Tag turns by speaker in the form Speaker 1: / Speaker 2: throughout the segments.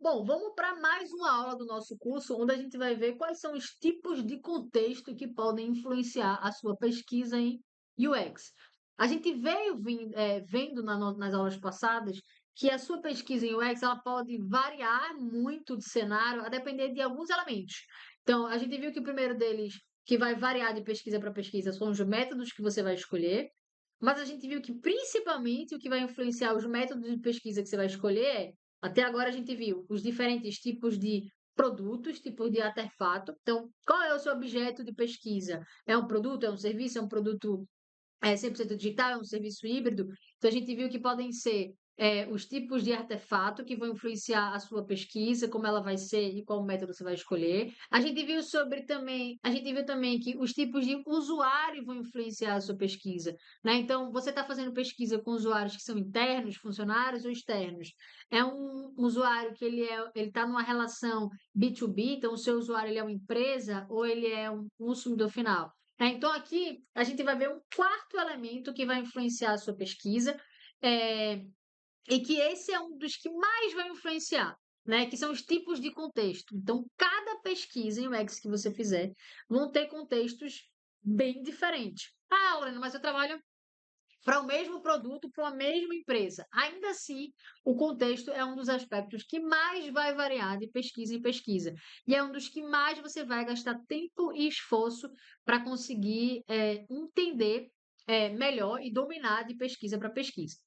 Speaker 1: Bom, vamos para mais uma aula do nosso curso, onde a gente vai ver quais são os tipos de contexto que podem influenciar a sua pesquisa em UX. A gente veio vendo nas aulas passadas que a sua pesquisa em UX ela pode variar muito de cenário a depender de alguns elementos. Então, a gente viu que o primeiro deles, que vai variar de pesquisa para pesquisa, são os métodos que você vai escolher. Mas a gente viu que principalmente o que vai influenciar os métodos de pesquisa que você vai escolher até agora a gente viu os diferentes tipos de produtos, tipos de artefato. Então, qual é o seu objeto de pesquisa? É um produto, é um serviço, é um produto 100% digital, é um serviço híbrido. Então, a gente viu que podem ser os tipos de artefato que vão influenciar a sua pesquisa, como ela vai ser e qual método você vai escolher. A gente viu também que os tipos de usuário vão influenciar a sua pesquisa, né? Então, você está fazendo pesquisa com usuários que são internos, funcionários ou externos. É um usuário que ele está numa relação B2B, então o seu usuário ele é uma empresa ou ele é um consumidor final. Então, aqui a gente vai ver um quarto elemento que vai influenciar a sua pesquisa, é, e que esse é um dos que mais vai influenciar, né? Que são os tipos de contexto. Então, cada pesquisa em UX que você fizer vão ter contextos bem diferentes. Ah, Lorena, mas eu trabalho para o mesmo produto, para a mesma empresa. Ainda assim, o contexto é um dos aspectos que mais vai variar de pesquisa em pesquisa. E é um dos que mais você vai gastar tempo e esforço para conseguir entender melhor e dominar de pesquisa para pesquisa.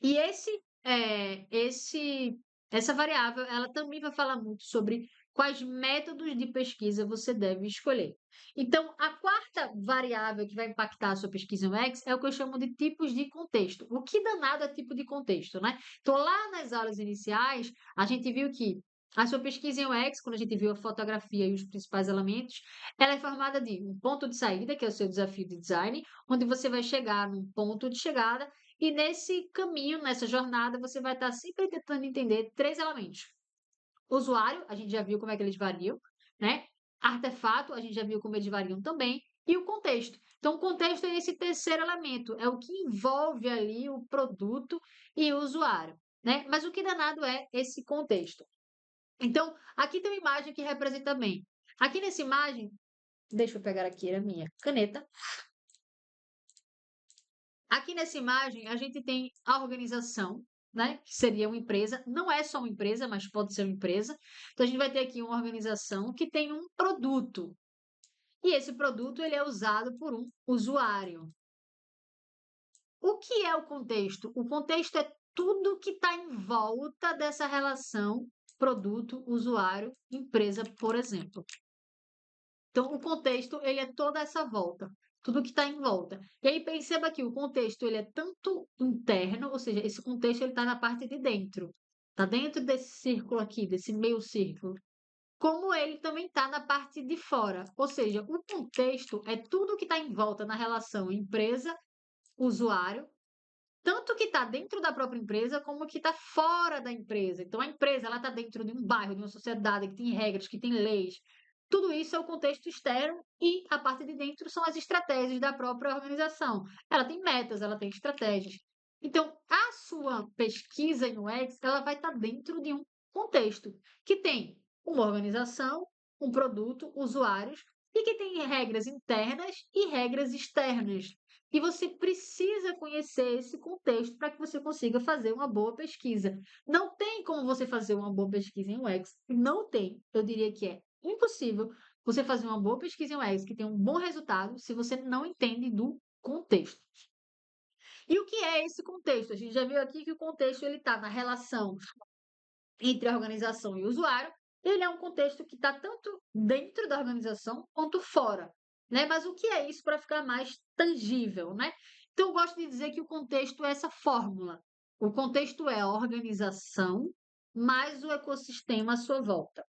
Speaker 1: E essa variável, ela também vai falar muito sobre quais métodos de pesquisa você deve escolher. Então, a quarta variável que vai impactar a sua pesquisa em UX é o que eu chamo de tipos de contexto. O que danado é tipo de contexto, né? Então, lá nas aulas iniciais, a gente viu que a sua pesquisa em UX, quando a gente viu a fotografia e os principais elementos, ela é formada de um ponto de saída, que é o seu desafio de design, onde você vai chegar num ponto de chegada e nesse caminho, nessa jornada, você vai estar sempre tentando entender três elementos. Usuário, a gente já viu como é que eles variam, né? Artefato, a gente já viu como eles variam também. E o contexto. Então, o contexto é esse terceiro elemento, é o que envolve ali o produto e o usuário, né? Mas o que danado é esse contexto? Então, aqui tem uma imagem que representa bem. Aqui nessa imagem, deixa eu pegar aqui a minha caneta. Aqui nessa imagem, a gente tem a organização, né? Que seria uma empresa. Não é só uma empresa, mas pode ser uma empresa. Então, a gente vai ter aqui uma organização que tem um produto. E esse produto ele é usado por um usuário. O que é o contexto? O contexto é tudo que está em volta dessa relação produto, usuário, empresa, por exemplo. Então, o contexto, ele é toda essa volta, tudo que está em volta. E aí, perceba que o contexto, ele é tanto interno, ou seja, esse contexto, ele está na parte de dentro. Está dentro desse círculo aqui, desse meio círculo. Como ele também está na parte de fora. Ou seja, o contexto é tudo que está em volta na relação empresa-usuário, tanto que está dentro da própria empresa, como que está fora da empresa. Então, a empresa ela está dentro de um bairro, de uma sociedade que tem regras, que tem leis. Tudo isso é o contexto externo e a parte de dentro são as estratégias da própria organização. Ela tem metas, ela tem estratégias. Então, a sua pesquisa em UX, ela vai estar dentro de um contexto que tem uma organização, um produto, usuários e que tem regras internas e regras externas. E você precisa conhecer esse contexto para que você consiga fazer uma boa pesquisa. Não tem como você fazer uma boa pesquisa em UX. Não tem. Eu diria que é impossível você fazer uma boa pesquisa em UX que tenha um bom resultado se você não entende do contexto. E o que é esse contexto? A gente já viu aqui que o contexto ele está na relação entre a organização e o usuário. Ele é um contexto que está tanto dentro da organização quanto fora, né? Mas o que é isso para ficar mais tangível, né? Então, eu gosto de dizer que o contexto é essa fórmula. O contexto é a organização mais o ecossistema à sua volta.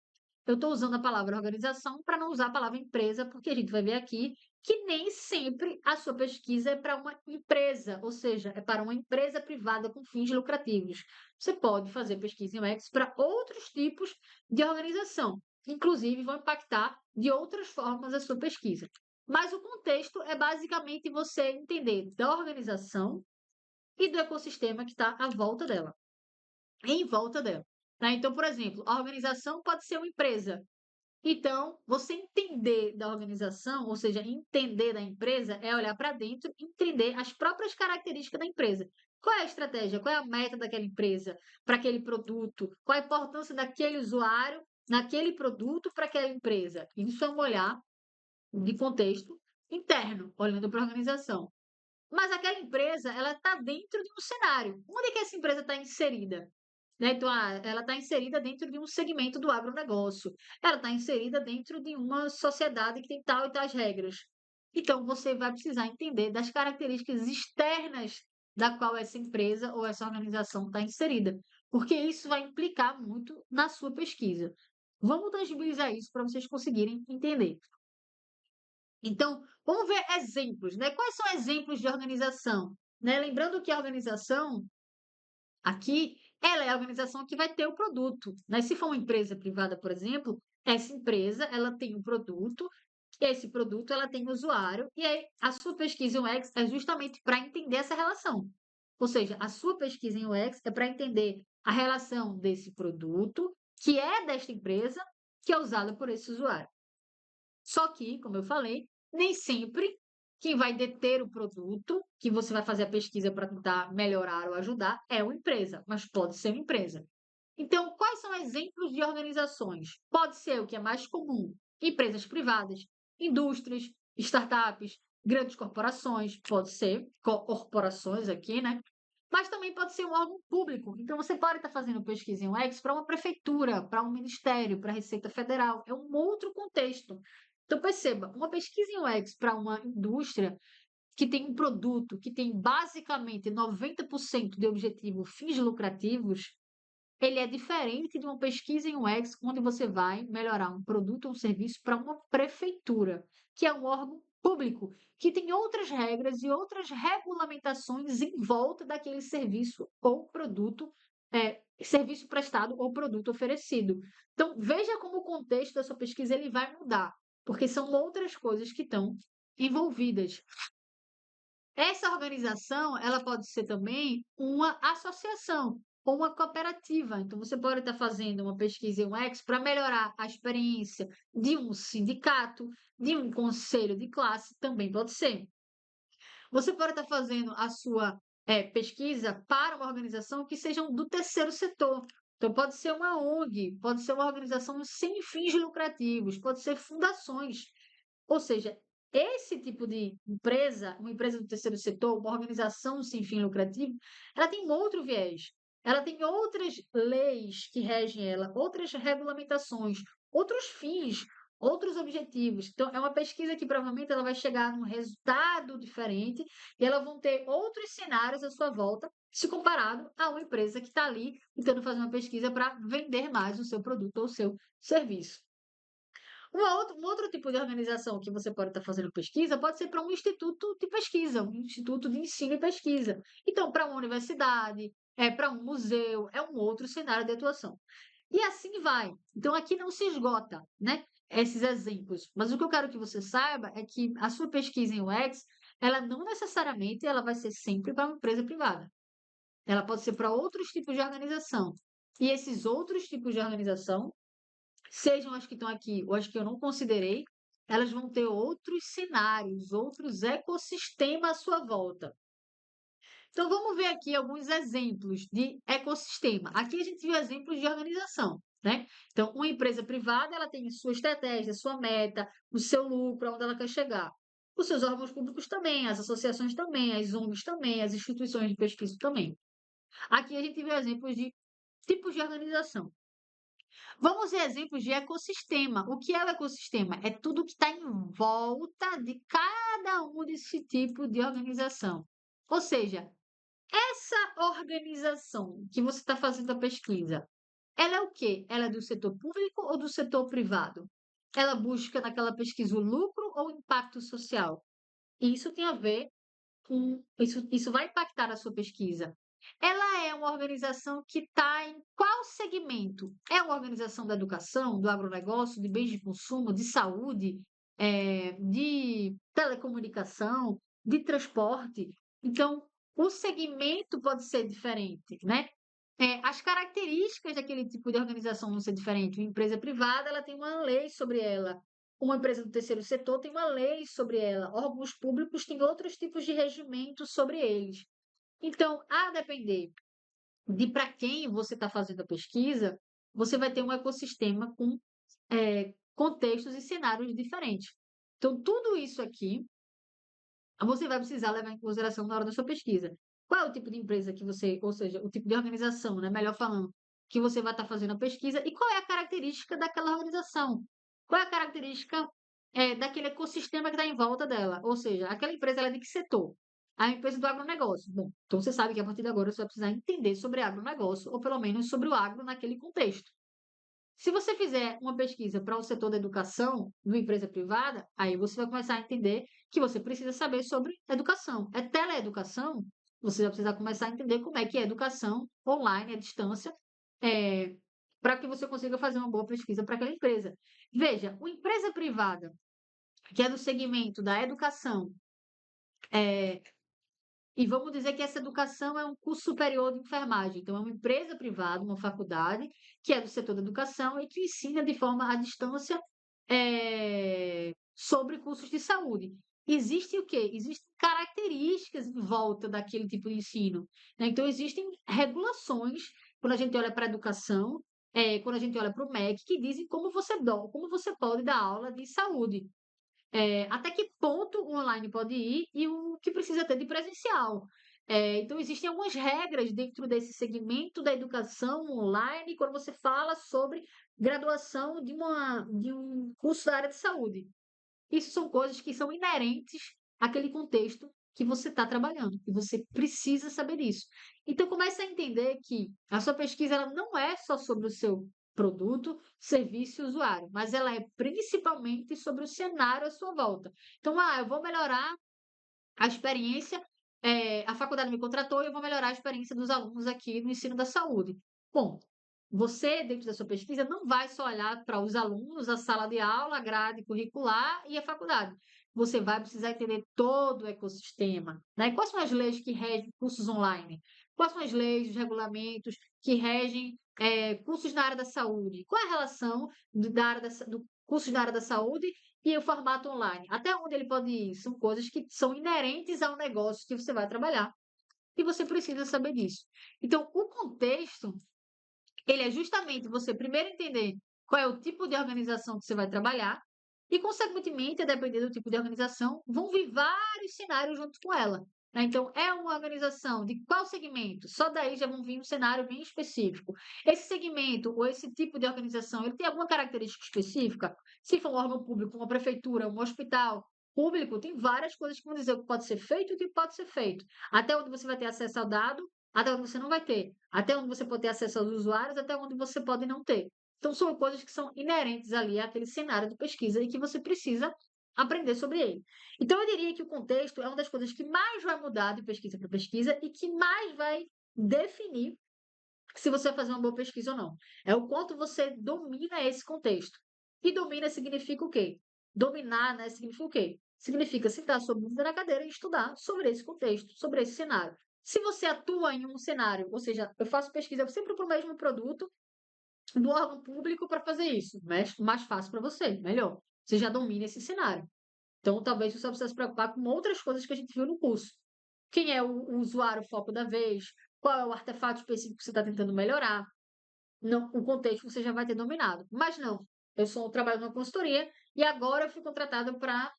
Speaker 1: Eu estou usando a palavra organização para não usar a palavra empresa, porque a gente vai ver aqui que nem sempre a sua pesquisa é para uma empresa, ou seja, é para uma empresa privada com fins lucrativos. Você pode fazer pesquisa em UX para outros tipos de organização, que inclusive vão impactar de outras formas a sua pesquisa. Mas o contexto é basicamente você entender da organização e do ecossistema que está à volta dela, em volta dela. Tá? Então, por exemplo, a organização pode ser uma empresa. Então, você entender da organização, ou seja, entender da empresa, é olhar para dentro e entender as próprias características da empresa. Qual é a estratégia? Qual é a meta daquela empresa para aquele produto? Qual a importância daquele usuário naquele produto para aquela empresa? Isso é um olhar de contexto interno, olhando para a organização. Mas aquela empresa, ela está dentro de um cenário. Onde é que essa empresa está inserida? Né? Então, ela está inserida dentro de um segmento do agronegócio. Ela está inserida dentro de uma sociedade que tem tal e tais regras. Então, você vai precisar entender das características externas da qual essa empresa ou essa organização está inserida, porque isso vai implicar muito na sua pesquisa. Vamos tangibilizar isso para vocês conseguirem entender. Então, vamos ver exemplos, né? Quais são exemplos de organização? Né? Lembrando que a organização, aqui, ela é a organização que vai ter o produto, né? Se for uma empresa privada, por exemplo, essa empresa, ela tem um produto, esse produto, ela tem usuário, e aí a sua pesquisa em UX é justamente para entender essa relação. Ou seja, a sua pesquisa em UX é para entender a relação desse produto, que é desta empresa, que é usada por esse usuário. Só que, como eu falei, nem sempre quem vai deter o produto, que você vai fazer a pesquisa para tentar melhorar ou ajudar, é uma empresa, mas pode ser uma empresa. Então, quais são exemplos de organizações? Pode ser o que é mais comum: empresas privadas, indústrias, startups, grandes corporações, pode ser corporações aqui, né? Mas também pode ser um órgão público. Então, você pode estar fazendo pesquisa em UX para uma prefeitura, para um ministério, para a Receita Federal. É um outro contexto. Então, perceba, uma pesquisa em UX para uma indústria que tem um produto que tem basicamente 90% de objetivo fins lucrativos, ele é diferente de uma pesquisa em UX onde você vai melhorar um produto ou um serviço para uma prefeitura, que é um órgão público, que tem outras regras e outras regulamentações em volta daquele serviço ou produto, serviço prestado ou produto oferecido. Então, veja como o contexto da sua pesquisa ele vai mudar, porque são outras coisas que estão envolvidas. Essa organização, ela pode ser também uma associação ou uma cooperativa. Então, você pode estar fazendo uma pesquisa em UX para melhorar a experiência de um sindicato, de um conselho de classe, também pode ser. Você pode estar fazendo a sua pesquisa para uma organização que seja do terceiro setor. Então, pode ser uma ONG, pode ser uma organização sem fins lucrativos, pode ser fundações. Ou seja, esse tipo de empresa, uma empresa do terceiro setor, uma organização sem fim lucrativo, ela tem um outro viés. Ela tem outras leis que regem ela, outras regulamentações, outros fins, outros objetivos. Então, é uma pesquisa que provavelmente ela vai chegar num resultado diferente e elas vão ter outros cenários à sua volta, se comparado a uma empresa que está ali tentando fazer uma pesquisa para vender mais o seu produto ou o seu serviço. Um outro tipo de organização que você pode estar fazendo pesquisa pode ser para um instituto de pesquisa, um instituto de ensino e pesquisa. Então, para uma universidade, para um museu, é um outro cenário de atuação. E assim vai. Então, aqui não se esgota, né, esses exemplos. Mas o que eu quero que você saiba é que a sua pesquisa em UX, ela não necessariamente ela vai ser sempre para uma empresa privada. Ela pode ser para outros tipos de organização. E esses outros tipos de organização sejam as que estão aqui ou as que eu não considerei, elas vão ter outros cenários, outros ecossistemas à sua volta. Então, vamos ver aqui alguns exemplos de ecossistema. Aqui a gente viu exemplos de organização, né? Então, uma empresa privada, ela tem sua estratégia, sua meta, o seu lucro, aonde ela quer chegar. Os seus órgãos públicos também, as associações também, as ONGs também, as instituições de pesquisa também. Aqui a gente viu exemplos de tipos de organização. Vamos ver exemplos de ecossistema. O que é o ecossistema? É tudo que está em volta de cada um desse tipo de organização. Ou seja, essa organização que você está fazendo a pesquisa, ela é o quê? Ela é do setor público ou do setor privado? Ela busca naquela pesquisa o lucro ou o impacto social? Isso tem a ver isso vai impactar a sua pesquisa. Ela é uma organização que está em qual segmento? É uma organização da educação, do agronegócio, de bens de consumo, de saúde, de telecomunicação, de transporte? Então, o segmento pode ser diferente, né? As características daquele tipo de organização vão ser diferentes. Uma empresa privada, ela tem uma lei sobre ela. Uma empresa do terceiro setor tem uma lei sobre ela. Órgãos públicos têm outros tipos de regimento sobre eles. Então, a depender de para quem você está fazendo a pesquisa, você vai ter um ecossistema com contextos e cenários diferentes. Então, tudo isso aqui você vai precisar levar em consideração na hora da sua pesquisa. Qual é o tipo de empresa que você, ou seja, o tipo de organização, né, melhor falando, que você vai estar fazendo a pesquisa e qual é a característica daquela organização? Qual é a característica daquele ecossistema que está em volta dela? Ou seja, aquela empresa ela é de que setor? A empresa do agronegócio. Bom, então você sabe que a partir de agora você vai precisar entender sobre agronegócio, ou pelo menos sobre o agro naquele contexto. Se você fizer uma pesquisa para o setor da educação, numa empresa privada, aí você vai começar a entender que você precisa saber sobre educação. É teleeducação, você vai precisar começar a entender como é que é educação online, à distância, para que você consiga fazer uma boa pesquisa para aquela empresa. Veja, uma empresa privada, que é do segmento da educação, é, e vamos dizer que essa educação é um curso superior de enfermagem. Então, é uma empresa privada, uma faculdade, que é do setor da educação e que ensina de forma à distância sobre cursos de saúde. Existe o quê? Existem características em volta daquele tipo de ensino, né? Então, existem regulações, quando a gente olha para a educação, quando a gente olha para o MEC, que dizem como você pode dar aula de saúde. Até que ponto o online pode ir e o que precisa ter de presencial. Então, existem algumas regras dentro desse segmento da educação online, quando você fala sobre graduação de um curso da área de saúde. Isso são coisas que são inerentes àquele contexto que você está trabalhando, e você precisa saber disso. Então, comece a entender que a sua pesquisa ela não é só sobre o seu produto, serviço e usuário, mas ela é principalmente sobre o cenário à sua volta. Então, eu vou melhorar a experiência, a faculdade me contratou e eu vou melhorar a experiência dos alunos aqui no ensino da saúde. Bom, você, dentro da sua pesquisa, não vai só olhar para os alunos, a sala de aula, a grade curricular e a faculdade. Você vai precisar entender todo o ecossistema, né? Quais são as leis que regem cursos online? Quais são as leis, os regulamentos que regem cursos na área da saúde? Qual é a relação do cursos na área da saúde e o formato online? Até onde ele pode ir? São coisas que são inerentes ao negócio que você vai trabalhar e você precisa saber disso. Então, o contexto ele é justamente você primeiro entender qual é o tipo de organização que você vai trabalhar e, consequentemente, a depender do tipo de organização, vão vir vários cenários junto com ela, né? Então, é uma organização de qual segmento? Só daí já vão vir um cenário bem específico. Esse segmento ou esse tipo de organização, ele tem alguma característica específica? Se for um órgão público, uma prefeitura, um hospital público, tem várias coisas que vão dizer o que pode ser feito e o que pode ser feito. Até onde você vai ter acesso ao dado, até onde você não vai ter, até onde você pode ter acesso aos usuários, até onde você pode não ter. Então, são coisas que são inerentes ali àquele cenário de pesquisa e que você precisa aprender sobre ele. Então, eu diria que o contexto é uma das coisas que mais vai mudar de pesquisa para pesquisa e que mais vai definir se você vai fazer uma boa pesquisa ou não. É o quanto você domina esse contexto. E domina significa o quê? Dominar, né, significa o quê? Significa sentar sua bunda na cadeira e estudar sobre esse contexto, sobre esse cenário. Se você atua em um cenário, ou seja, eu faço pesquisa sempre para o mesmo produto do órgão público para fazer isso, mais fácil para você, melhor. Você já domina esse cenário. Então, talvez você precise se preocupar com outras coisas que a gente viu no curso. Quem é o usuário foco da vez? Qual é o artefato específico que você está tentando melhorar? Não, o contexto você já vai ter dominado. Mas não, eu sou trabalho numa consultoria e agora eu fui contratada para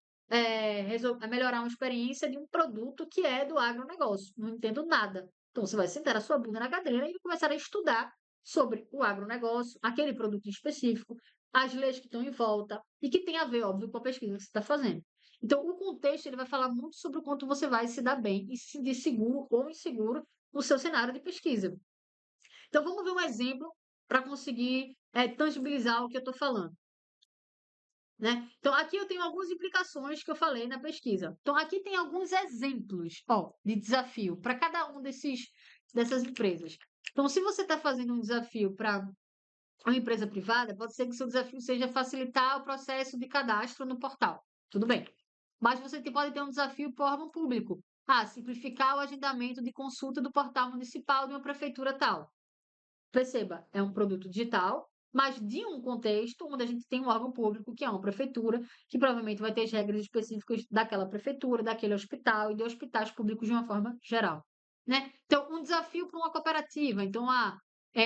Speaker 1: melhorar uma experiência de um produto que é do agronegócio. Não entendo nada. Então você vai sentar a sua bunda na cadeira e começar a estudar sobre o agronegócio, aquele produto em específico, as leis que estão em volta e que tem a ver, óbvio, com a pesquisa que você está fazendo. Então, o contexto ele vai falar muito sobre o quanto você vai se dar bem e se sentir seguro ou inseguro no seu cenário de pesquisa. Então, vamos ver um exemplo para conseguir tangibilizar o que eu estou falando, né? Então, aqui eu tenho algumas implicações que eu falei na pesquisa. Então, aqui tem alguns exemplos, ó, de desafio para cada um dessas empresas. Então, se você está fazendo um desafio para uma empresa privada, pode ser que seu desafio seja facilitar o processo de cadastro no portal. Tudo bem. Mas você pode ter um desafio para o órgão público. Simplificar o agendamento de consulta do portal municipal de uma prefeitura tal. Perceba, é um produto digital, mas de um contexto onde a gente tem um órgão público, que é uma prefeitura, que provavelmente vai ter as regras específicas daquela prefeitura, daquele hospital e de hospitais públicos de uma forma geral, né? Então, um desafio para uma cooperativa. Então,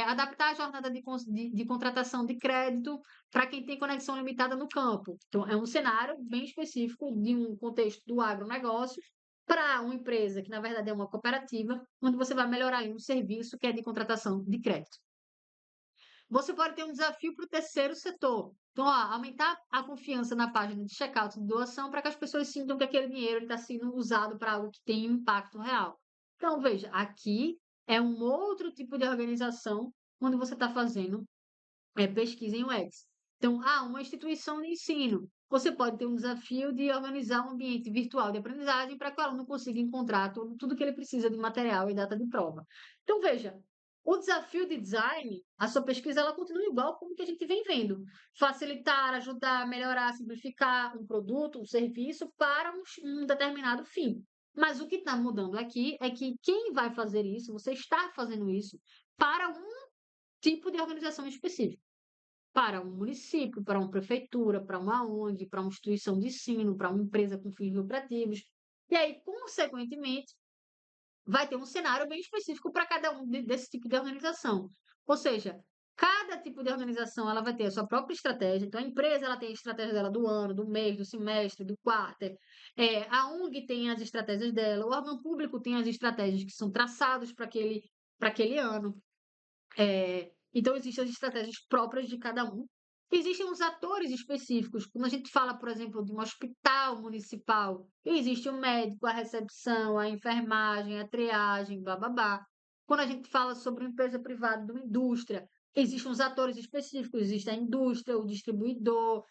Speaker 1: adaptar a jornada de contratação de crédito para quem tem conexão limitada no campo. Então, é um cenário bem específico de um contexto do agronegócio para uma empresa que, na verdade, é uma cooperativa, onde você vai melhorar aí um serviço que é de contratação de crédito. Você pode ter um desafio para o terceiro setor. Então, aumentar a confiança na página de checkout de doação para que as pessoas sintam que aquele dinheiro está sendo usado para algo que tem um impacto real. Então, veja, aqui é um outro tipo de organização onde você está fazendo pesquisa em UX. Então, uma instituição de ensino. Você pode ter um desafio de organizar um ambiente virtual de aprendizagem para que o aluno consiga encontrar tudo que ele precisa de material e data de prova. Então, veja, o desafio de design, a sua pesquisa, ela continua igual como que a gente vem vendo. Facilitar, ajudar, melhorar, simplificar um produto, um serviço para um determinado fim. Mas o que está mudando aqui é que quem vai fazer isso, você está fazendo isso para um tipo de organização específica, para um município, para uma prefeitura, para uma ONG, para uma instituição de ensino, para uma empresa com fins lucrativos. E aí, consequentemente, vai ter um cenário bem específico para cada um desse tipo de organização. Ou seja, cada tipo de organização ela vai ter a sua própria estratégia. Então, a empresa ela tem a estratégia dela do ano, do mês, do semestre, do quarto. A ONG tem as estratégias dela, o órgão público tem as estratégias que são traçadas para aquele ano. Então, existem as estratégias próprias de cada um. Existem os atores específicos. Quando a gente fala, por exemplo, de um hospital municipal, existe o médico, a recepção, a enfermagem, a triagem, bababá. Quando a gente fala sobre uma empresa privada, de uma indústria, existem os atores específicos. Existe a indústria, o distribuidor,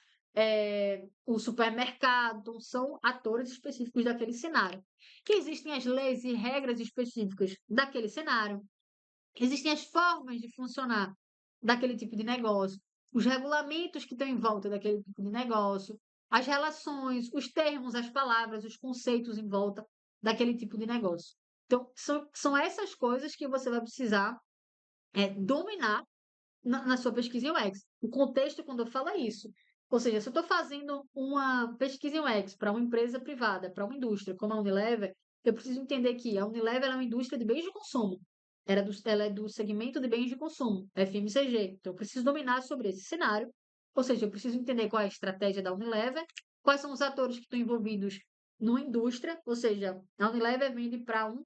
Speaker 1: o supermercado. Então, são atores específicos daquele cenário. Existem as leis e regras específicas daquele cenário. Existem as formas de funcionar daquele tipo de negócio, os regulamentos que estão em volta daquele tipo de negócio, as relações, os termos, as palavras, os conceitos em volta daquele tipo de negócio. Então, são essas coisas que você vai precisar dominar na sua pesquisa em UX. O contexto, quando eu falo, é isso. Ou seja, se eu estou fazendo uma pesquisa em UX para uma empresa privada, para uma indústria como a Unilever, eu preciso entender que a Unilever é uma indústria de bens de consumo. Ela é do segmento de bens de consumo, FMCG. Então, eu preciso dominar sobre esse cenário. Ou seja, eu preciso entender qual é a estratégia da Unilever, quais são os atores que estão envolvidos numa indústria, ou seja, a Unilever vende para um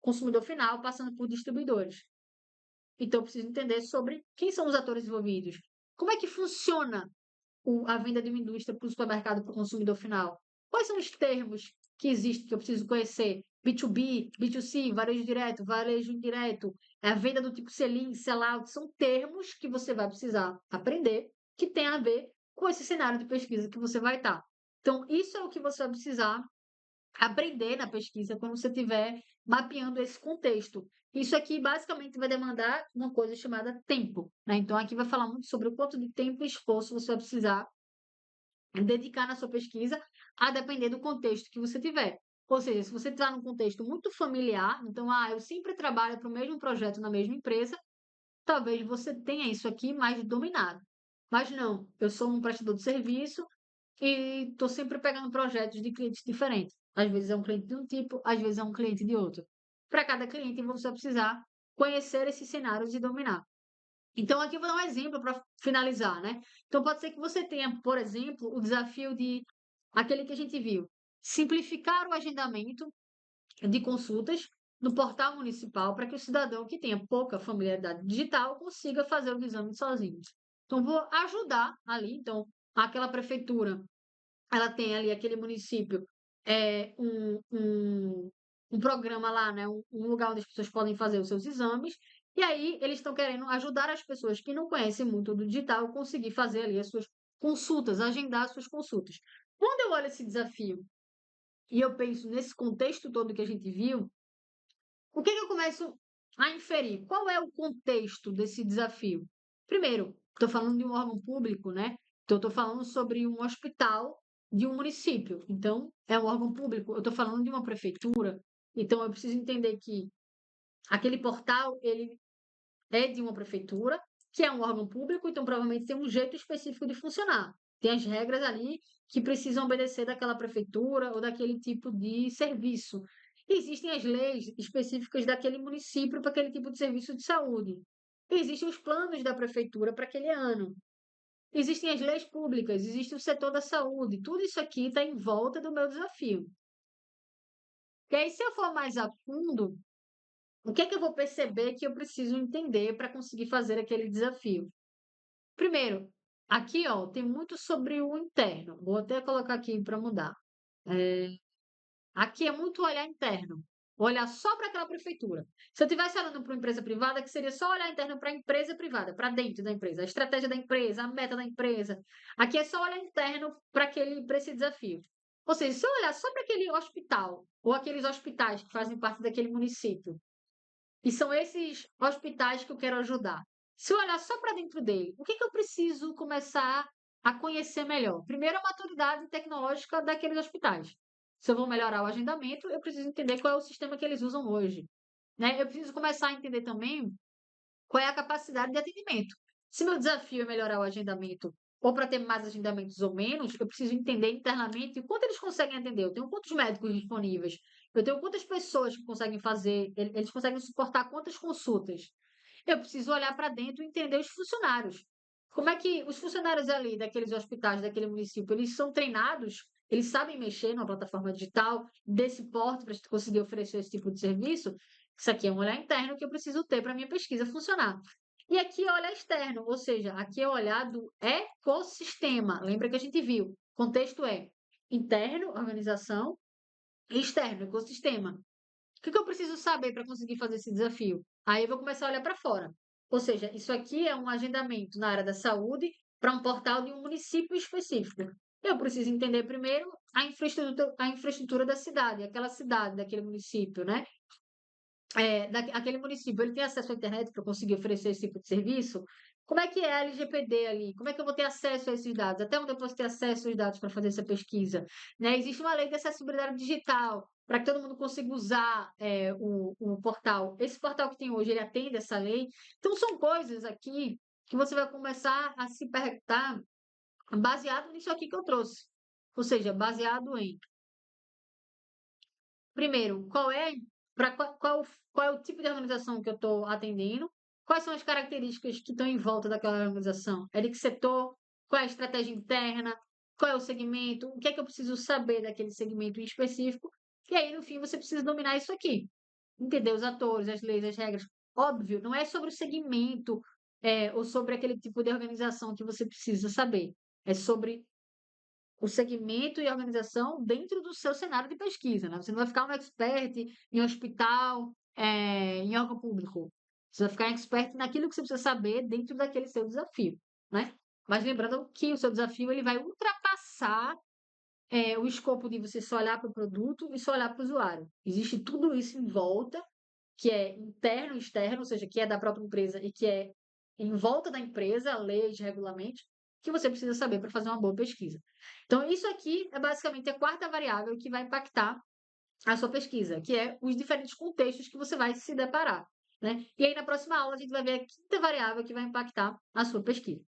Speaker 1: consumidor final, passando por distribuidores. Então, eu preciso entender sobre quem são os atores envolvidos. Como é que funciona a venda de uma indústria para o supermercado, para o consumidor final? Quais são os termos que existem que eu preciso conhecer? B2B, B2C, varejo direto, varejo indireto, a venda do tipo sell-in, sell-out, são termos que você vai precisar aprender que tem a ver com esse cenário de pesquisa que você vai estar. Então, isso é o que você vai precisar aprender na pesquisa quando você estiver mapeando esse contexto. Isso aqui basicamente vai demandar uma coisa chamada tempo, né? Então aqui vai falar muito sobre o quanto de tempo e esforço você vai precisar dedicar na sua pesquisa, a depender do contexto que você tiver. Ou seja, se você está num contexto muito familiar, então, eu sempre trabalho para o mesmo projeto na mesma empresa, talvez você tenha isso aqui mais dominado. Mas não, eu sou um prestador de serviço e estou sempre pegando projetos de clientes diferentes. Às vezes é um cliente de um tipo, às vezes é um cliente de outro. Para cada cliente, você vai precisar conhecer esses cenários e dominar. Então, aqui eu vou dar um exemplo para finalizar, né? Então, pode ser que você tenha, por exemplo, o desafio de aquele que a gente viu, simplificar o agendamento de consultas no portal municipal para que o cidadão que tenha pouca familiaridade digital consiga fazer o exame sozinho. Então, vou ajudar ali. Então, aquela prefeitura ela tem ali aquele município, um programa lá, né? Um lugar onde as pessoas podem fazer os seus exames, e aí eles estão querendo ajudar as pessoas que não conhecem muito do digital a conseguir fazer ali as suas consultas, agendar as suas consultas. Quando eu olho esse desafio e eu penso nesse contexto todo que a gente viu, o que eu começo a inferir? Qual é o contexto desse desafio? Primeiro, estou falando de um órgão público, né? Então, estou falando sobre um hospital de um município. Então, é um órgão público. Eu estou falando de uma prefeitura. Então, eu preciso entender que aquele portal, ele é de uma prefeitura, que é um órgão público, então provavelmente tem um jeito específico de funcionar. Tem as regras ali que precisam obedecer daquela prefeitura ou daquele tipo de serviço. Existem as leis específicas daquele município para aquele tipo de serviço de saúde. Existem os planos da prefeitura para aquele ano. Existem as leis públicas, existe o setor da saúde. Tudo isso aqui está em volta do meu desafio. E aí, se eu for mais a fundo, o que é que eu vou perceber que eu preciso entender para conseguir fazer aquele desafio? Primeiro, aqui, ó, tem muito sobre o interno. Vou até colocar aqui para mudar. Aqui é muito olhar interno. Olhar só para aquela prefeitura. Se eu estivesse olhando para uma empresa privada, que seria só olhar interno para a empresa privada, para dentro da empresa, a estratégia da empresa, a meta da empresa. Aqui é só olhar interno para esse desafio. Ou seja, se eu olhar só para aquele hospital, ou aqueles hospitais que fazem parte daquele município, e são esses hospitais que eu quero ajudar. Se eu olhar só para dentro dele, o que que eu preciso começar a conhecer melhor? Primeiro, a maturidade tecnológica daqueles hospitais. Se eu vou melhorar o agendamento, eu preciso entender qual é o sistema que eles usam hoje, né? Eu preciso começar a entender também qual é a capacidade de atendimento. Se meu desafio é melhorar o agendamento, ou para ter mais agendamentos ou menos, eu preciso entender internamente o quanto eles conseguem atender. Eu tenho quantos médicos disponíveis, eu tenho quantas pessoas que conseguem fazer, eles conseguem suportar quantas consultas. Eu preciso olhar para dentro e entender os funcionários. Como é que os funcionários ali daqueles hospitais, daquele município, eles são treinados, eles sabem mexer numa plataforma digital desse porte para conseguir oferecer esse tipo de serviço? Isso aqui é um olhar interno que eu preciso ter para a minha pesquisa funcionar. E aqui é olhar externo, ou seja, aqui é olhar do ecossistema. Lembra que a gente viu? O contexto é interno, organização, e externo, ecossistema. O que eu preciso saber para conseguir fazer esse desafio? Aí eu vou começar a olhar para fora. Ou seja, isso aqui é um agendamento na área da saúde para um portal de um município específico. Eu preciso entender primeiro a infraestrutura da cidade, aquela cidade, daquele município, né? Aquele município, ele tem acesso à internet para conseguir oferecer esse tipo de serviço? Como é que é a LGPD ali? Como é que eu vou ter acesso a esses dados? Até onde eu posso ter acesso aos dados para fazer essa pesquisa? Né? Existe uma lei de acessibilidade digital para que todo mundo consiga usar o portal. Esse portal que tem hoje, ele atende essa lei? Então, são coisas aqui que você vai começar a se perguntar baseado nisso aqui que eu trouxe. Ou seja, baseado em primeiro, qual é o tipo de organização que eu estou atendendo? Quais são as características que estão em volta daquela organização? É de que setor? Qual é a estratégia interna? Qual é o segmento? O que é que eu preciso saber daquele segmento em específico? E aí, no fim, você precisa dominar isso aqui. Entender os atores, as leis, as regras. Óbvio, não é sobre o segmento, ou sobre aquele tipo de organização que você precisa saber. É sobre o segmento e a organização dentro do seu cenário de pesquisa, né? Você não vai ficar um expert em hospital, em órgão público. Você vai ficar um expert naquilo que você precisa saber dentro daquele seu desafio, né? Mas lembrando que o seu desafio ele vai ultrapassar o escopo de você só olhar para o produto e só olhar para o usuário. Existe tudo isso em volta, que é interno e externo, ou seja, que é da própria empresa e que é em volta da empresa, leis, regulamentos, que você precisa saber para fazer uma boa pesquisa. Então, isso aqui é basicamente a quarta variável que vai impactar a sua pesquisa, que é os diferentes contextos que você vai se deparar. Né? E aí, na próxima aula, a gente vai ver a quinta variável que vai impactar a sua pesquisa.